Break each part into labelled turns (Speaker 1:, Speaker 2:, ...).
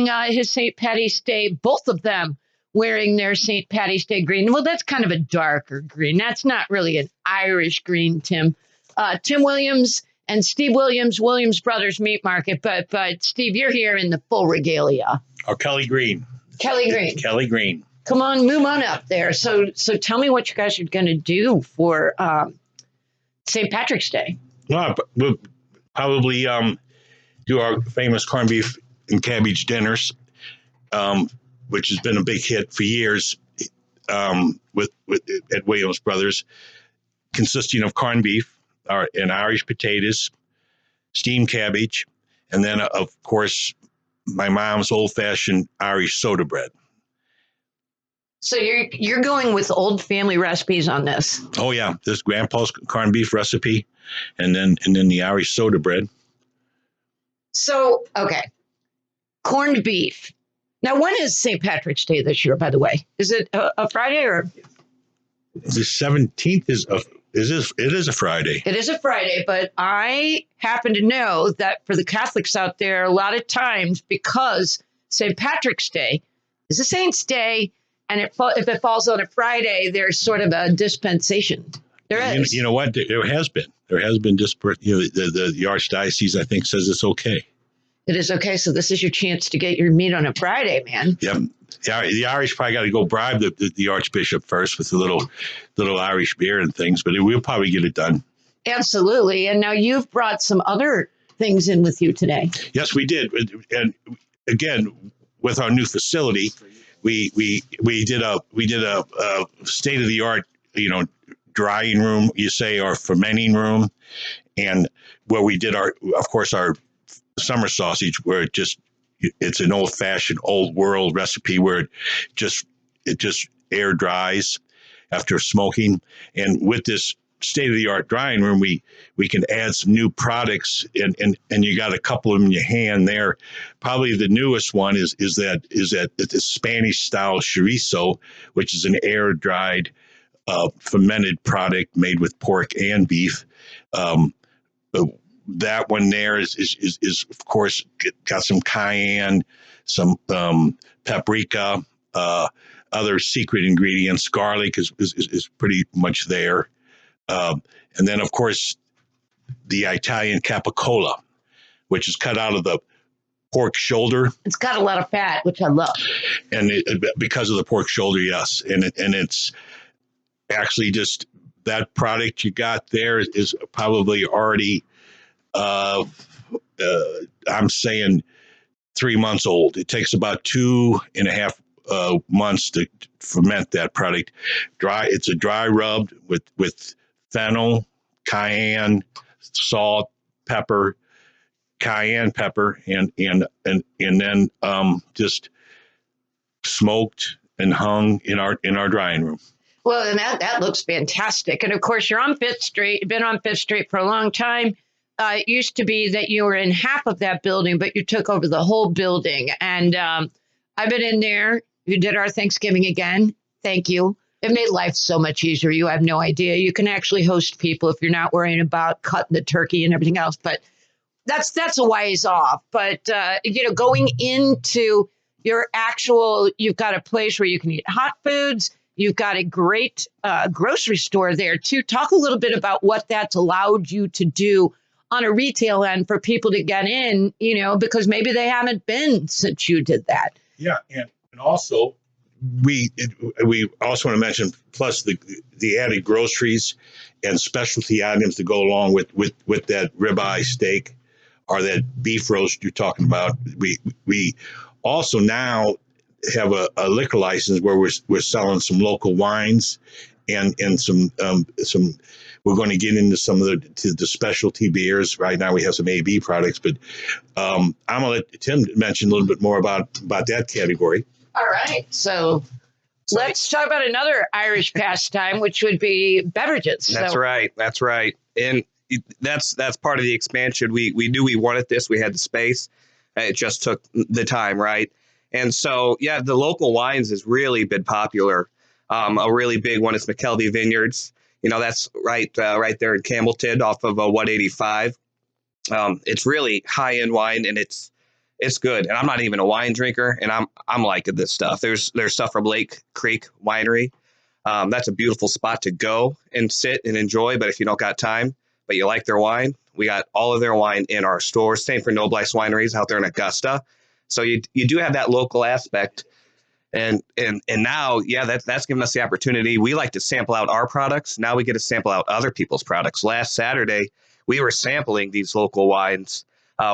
Speaker 1: wearing his St. Patty's Day, both of them wearing their St. Patty's Day green. Well, that's kind of a darker green. That's not really an Irish green, Tim. Tim Williams and Steve Williams, Williams Brothers Meat Market. But Steve, you're here in the full regalia.
Speaker 2: Oh, Kelly Green.
Speaker 1: Kelly Green.
Speaker 2: Kelly Green.
Speaker 1: Come on, move on up there. So tell me what you guys are going to do for St. Patrick's Day.
Speaker 2: Well, we'll probably do our famous corned beef and cabbage dinners, which has been a big hit for years with at Williams Brothers, consisting of corned beef and Irish potatoes, steamed cabbage, and then, of course, my mom's old-fashioned Irish soda bread.
Speaker 1: So you're going with old family recipes on this.
Speaker 2: Oh yeah, this Grandpa's corned beef recipe, and then the Irish soda bread.
Speaker 1: So okay, corned beef. Now, when is St. Patrick's Day this year? By the way, is it a Friday or?
Speaker 2: The 17th is it is a Friday.
Speaker 1: It is a Friday, but I happen to know that for the Catholics out there, a lot of times because St. Patrick's Day is a saint's day. And if it falls on a Friday, there's sort of a dispensation. There is.
Speaker 2: You know what? There has been. The Archdiocese, I think, says it's okay.
Speaker 1: It is okay. So this is your chance to get your meat on a Friday, man.
Speaker 2: Yep. Yeah, the Irish probably got to go bribe the Archbishop first with a little Irish beer and things, but we'll probably get it done.
Speaker 1: Absolutely. And now you've brought some other things in with you today.
Speaker 2: Yes, we did. And again, with our new facility, we did a state of the art, drying room, you say, or fermenting room, and where we did our summer sausage, where it's an old fashioned old world recipe where it just air dries after smoking. And with this state of the art drying room, we can add some new products, and you got a couple of them in your hand there. Probably the newest one is that it's a Spanish style chorizo, which is an air dried fermented product made with pork and beef. That one there is of course got some cayenne, some paprika, other secret ingredients. Garlic is pretty much there. And then, of course, the Italian capicola, which is cut out of the pork shoulder.
Speaker 1: It's got a lot of fat, which I love.
Speaker 2: And because of the pork shoulder, yes. And it's actually just that product you got there is probably already, I'm saying 3 months old. It takes about 2.5 months to ferment that product. It's a dry rubbed with fennel, cayenne, salt, pepper, cayenne pepper, and then just smoked and hung in our drying room.
Speaker 1: Well, and that looks fantastic. And of course, you're on Fifth Street. You've been on Fifth Street for a long time. It used to be that you were in half of that building, but you took over the whole building. And I've been in there. You did our Thanksgiving again. Thank you. It made life so much easier. You have no idea. You can actually host people if you're not worrying about cutting the turkey and everything else. But that's a ways off. But, going into your you've got a place where you can eat hot foods. You've got a great grocery store there, too. Talk a little bit about what that's allowed you to do on a retail end for people to get in, because maybe they haven't been since you did that.
Speaker 2: Yeah. And also, we also want to mention, plus the added groceries and specialty items to go along with that ribeye steak or that beef roast you're talking about. We also now have a liquor license where we're selling some local wines and some we're going to get into some of the specialty beers. Right now we have some AB products, but I'm going to let Tim mention a little bit more about that category.
Speaker 1: All right. So let's talk about another Irish pastime, which would be beverages.
Speaker 3: That's right. And that's part of the expansion. We knew we wanted this. We had the space. It just took the time, right? And so, yeah, the local wines has really been popular. A really big one is McKelvey Vineyards. That's right there in Campbellton off of 185. It's really high-end wine, and it's It's good. And I'm not even a wine drinker, and I'm liking this stuff. There's stuff from Lake Creek Winery. That's a beautiful spot to go and sit and enjoy. But if you don't got time, but you like their wine, we got all of their wine in our stores. Same for Noblesse Wineries out there in Augusta. So you do have that local aspect. And now, yeah, that's given us the opportunity. We like to sample out our products. Now we get to sample out other people's products. Last Saturday, we were sampling these local wines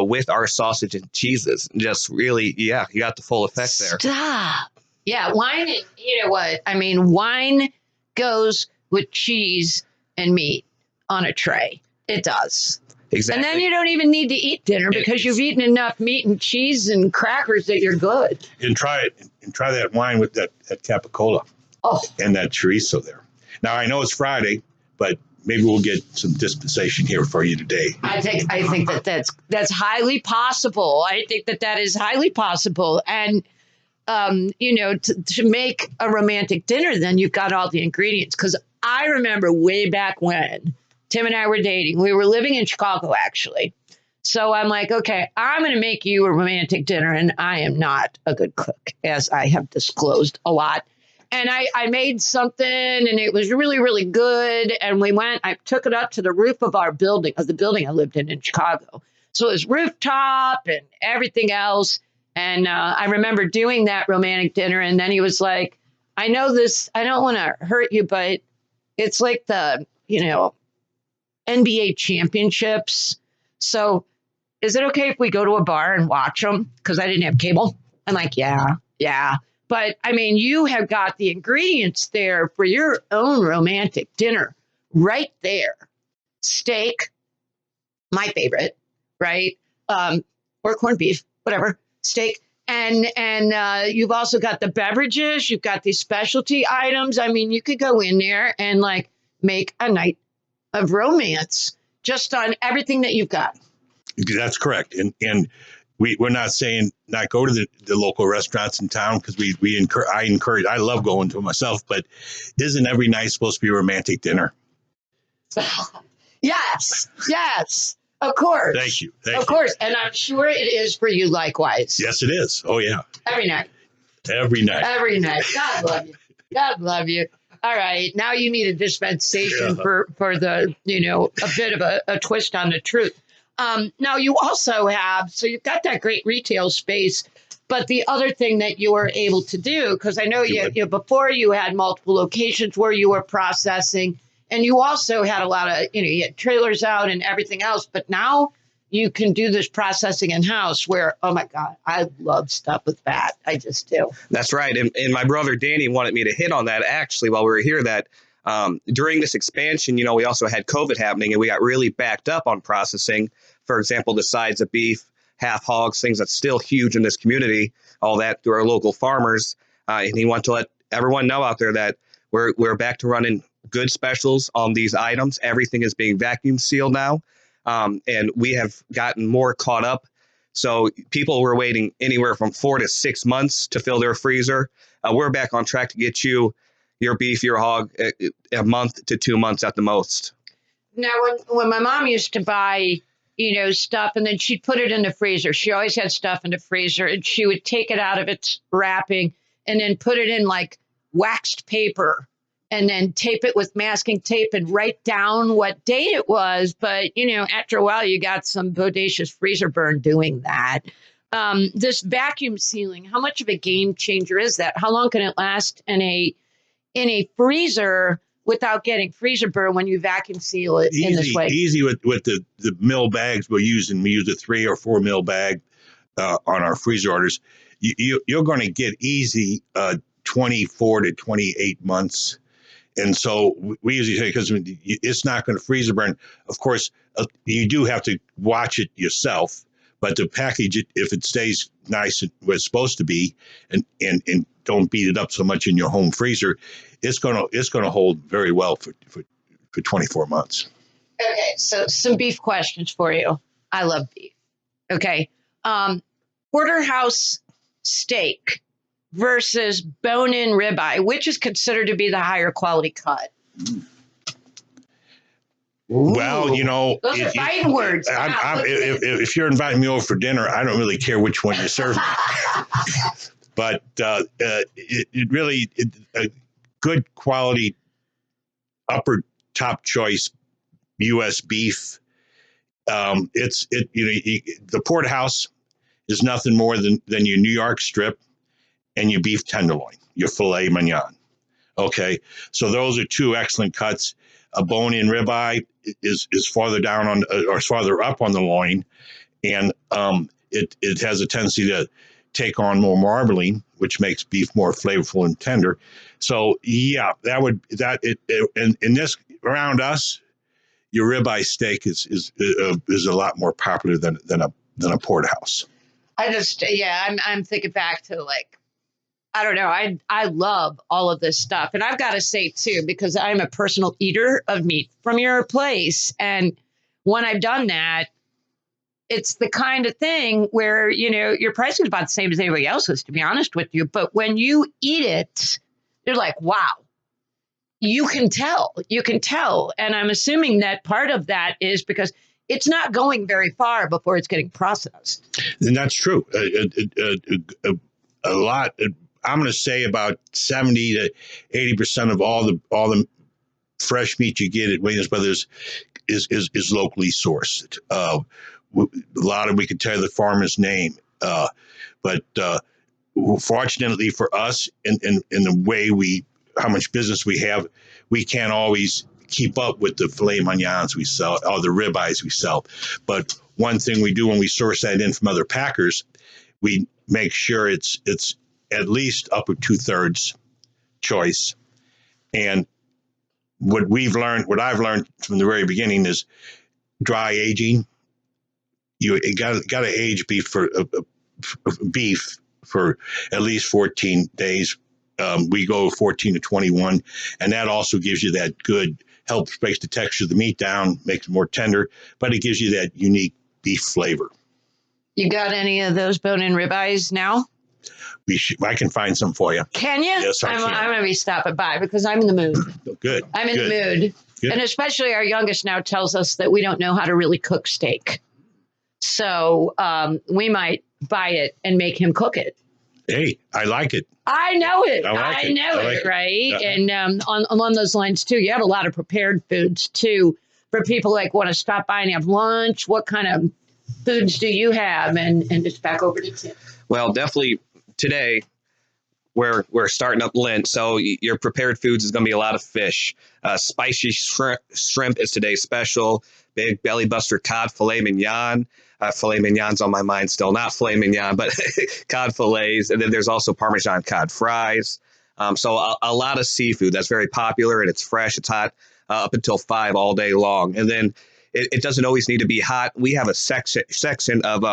Speaker 3: with our sausage and cheeses. Just really, yeah, you got the full effect there.
Speaker 1: Stop. Yeah, wine, you know what? I mean, wine goes with cheese and meat on a tray. It does.
Speaker 3: Exactly.
Speaker 1: And then you don't even need to eat dinner because you've eaten enough meat and cheese and crackers that you're good.
Speaker 2: And try it. And try that wine with that Capicola.
Speaker 1: Oh.
Speaker 2: And that chorizo there. Now, I know it's Friday, but maybe we'll get some dispensation here for you today.
Speaker 1: I think that's highly possible. I think that is highly possible. And, you know, to make a romantic dinner, then you've got all the ingredients. Because I remember way back when Tim and I were dating. We were living in Chicago, actually. So I'm like, okay, I'm going to make you a romantic dinner. And I am not a good cook, as I have disclosed a lot. And I made something, and it was really, really good. And I took it up to the roof of the building I lived in Chicago. So it was rooftop and everything else. And I remember doing that romantic dinner. And then he was like, I know this, I don't want to hurt you, but it's like the, you know, NBA championships. So is it okay if we go to a bar and watch them? Because I didn't have cable. I'm like, yeah. But I mean, you have got the ingredients there for your own romantic dinner right there. Steak, my favorite, right? Or corned beef, whatever, steak. And you've also got the beverages. You've got these specialty items. I mean, you could go in there and like make a night of romance just on everything that you've got.
Speaker 2: That's correct. And we're not saying not go to the local restaurants in town, because I love going to them myself, but isn't every night supposed to be a romantic dinner?
Speaker 1: Yes, of course.
Speaker 2: Thank you.
Speaker 1: Of course. And I'm sure it is for you likewise.
Speaker 2: Yes, it is. Oh, yeah.
Speaker 1: Every night.
Speaker 2: Every night. God love you. God love you. All right. Now you need a dispensation for the, you know, a bit of a twist on the truth. Now you also have, so you've got that great retail space, but the other thing that you were able to do, because I know you before you had multiple locations where you were processing, and you also had a lot of, you know, you had trailers out and everything else, but now you can do this processing in-house where, oh my God, I love stuff with fat. I just do.
Speaker 3: That's right. And my brother Danny wanted me to hit on that actually while we were here, that during this expansion, you know, we also had COVID happening and we got really backed up on processing. For example, the sides of beef, half hogs, things that's still huge in this community, all that through our local farmers. And he wanted to let everyone know out there that we're back to running good specials on these items. Everything is being vacuum sealed now. And we have gotten more caught up. So people were waiting anywhere from 4 to 6 months to fill their freezer. We're back on track to get you your beef, your hog, a month to 2 months at the most.
Speaker 1: Now, when my mom used to buy, you know, stuff, and then she'd put it in the freezer. She always had stuff in the freezer, and she would take it out of its wrapping and then put it in like waxed paper and then tape it with masking tape and write down what date it was. But, you know, after a while, you got some bodacious freezer burn doing that. This vacuum sealing, how much of a game changer is that? How long can it last in a freezer without getting freezer burn when you vacuum seal it in this way?
Speaker 2: Easy with the mill bags we use a 3 or 4 mill bag on our freezer orders. You're going to get easy 24 to 28 months. And so we usually say, because it's not going to freezer burn. Of course, you do have to watch it yourself, but to package it, if it stays nice and where it's supposed to be, and don't beat it up so much in your home freezer, it's gonna hold very well for 24 months.
Speaker 1: Okay, so some beef questions for you. I love beef. Okay, porterhouse steak versus bone-in ribeye, which is considered to be the higher quality cut?
Speaker 2: Well, you know,
Speaker 1: those are fighting words. Wow,
Speaker 2: if you're inviting me over for dinner, I don't really care which one you serve me. But it really a good quality upper top choice U.S. beef. The porterhouse is nothing more than your New York strip and your beef tenderloin, your filet mignon. Okay, so those are two excellent cuts. A bone-in ribeye is farther down on or farther up on the loin, and it has a tendency to take on more marbling, which makes beef more flavorful and tender. So yeah, in this around us, your ribeye steak is a lot more popular than a porterhouse.
Speaker 1: I'm thinking back to like, I don't know. I love all of this stuff. And I've got to say, too, because I'm a personal eater of meat from your place. And when I've done that, it's the kind of thing where, you know, your price is about the same as anybody else's, to be honest with you. But when you eat it, you're like, wow, you can tell. You can tell. And I'm assuming that part of that is because it's not going very far before it's getting processed.
Speaker 2: And that's true. A lot. I'm going to say about 70 to 80% of all the fresh meat you get at Williams Brothers is locally sourced. A lot of we can tell you the farmer's name, but fortunately for us, in the way how much business we have, we can't always keep up with the filet mignons we sell or the ribeyes we sell. But one thing we do when we source that in from other packers, we make sure it's at least upper 2/3 choice. And what I've learned from the very beginning is dry aging. You got to age beef for at least 14 days. We go 14 to 21, and that also gives you that good helps breaks the texture of the meat down, makes it more tender, but it gives you that unique beef flavor.
Speaker 1: You got any of those bone-in ribeyes now?
Speaker 2: I can find some for you.
Speaker 1: Can you?
Speaker 2: Yes, I can.
Speaker 1: I'm going to be stopping by because I'm in the mood.
Speaker 2: Good.
Speaker 1: I'm in the mood.
Speaker 2: Good.
Speaker 1: And especially our youngest now tells us that we don't know how to really cook steak. So we might buy it and make him cook it.
Speaker 2: Hey, I like it.
Speaker 1: I know it.
Speaker 2: I
Speaker 1: know
Speaker 2: like
Speaker 1: it, right?
Speaker 2: Uh-huh.
Speaker 1: And along those lines, too, you have a lot of prepared foods, too, for people like want to stop by and have lunch. What kind of foods do you have? And it's back over to Tim.
Speaker 3: Well, definitely today we're starting up Lent, so your prepared foods is going to be a lot of fish. Spicy shrimp is today's special. Big belly buster cod filet mignon. Filet mignon's on my mind still, not filet mignon, but cod fillets. And then there's also Parmesan cod fries. So a lot of seafood that's very popular, and it's fresh. It's hot up until 5 all day long. And then it doesn't always need to be hot. We have a section of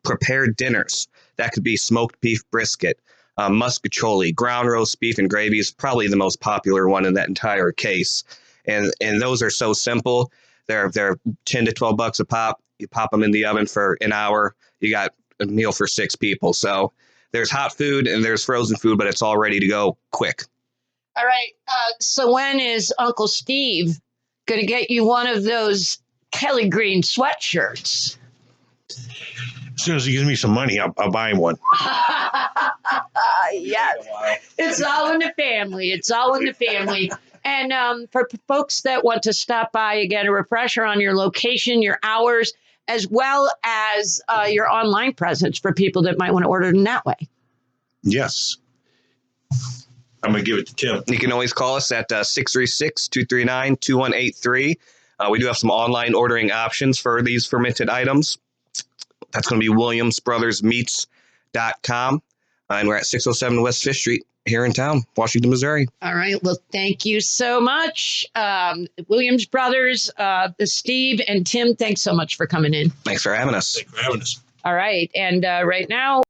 Speaker 3: prepared dinners. That could be smoked beef brisket, muscatoli, ground roast beef and gravy is probably the most popular one in that entire case. And those are so simple. They're $10 to $12 a pop. You pop them in the oven for an hour. You got a meal for 6 people. So there's hot food and there's frozen food, but it's all ready to go quick.
Speaker 1: All right. So when is Uncle Steve going to get you one of those Kelly Green sweatshirts?
Speaker 2: As soon as he gives me some money, I'll buy him one.
Speaker 1: Yes. It's all in the family. It's all in the family. And for folks that want to stop by, again, a refresher on your location, your hours, as well as your online presence for people that might want to order them that way.
Speaker 2: Yes. I'm going to give it to Tim.
Speaker 3: You can always call us at 636-239-2183. We do have some online ordering options for these fermented items. That's going to be WilliamsBrothersMeats.com. And we're at 607 West 5th Street here in town, Washington, Missouri.
Speaker 1: All right. Well, thank you so much. Williams Brothers, Steve and Tim, thanks so much for coming in.
Speaker 3: Thanks for having us.
Speaker 2: Thanks for having us.
Speaker 1: All right. And right now,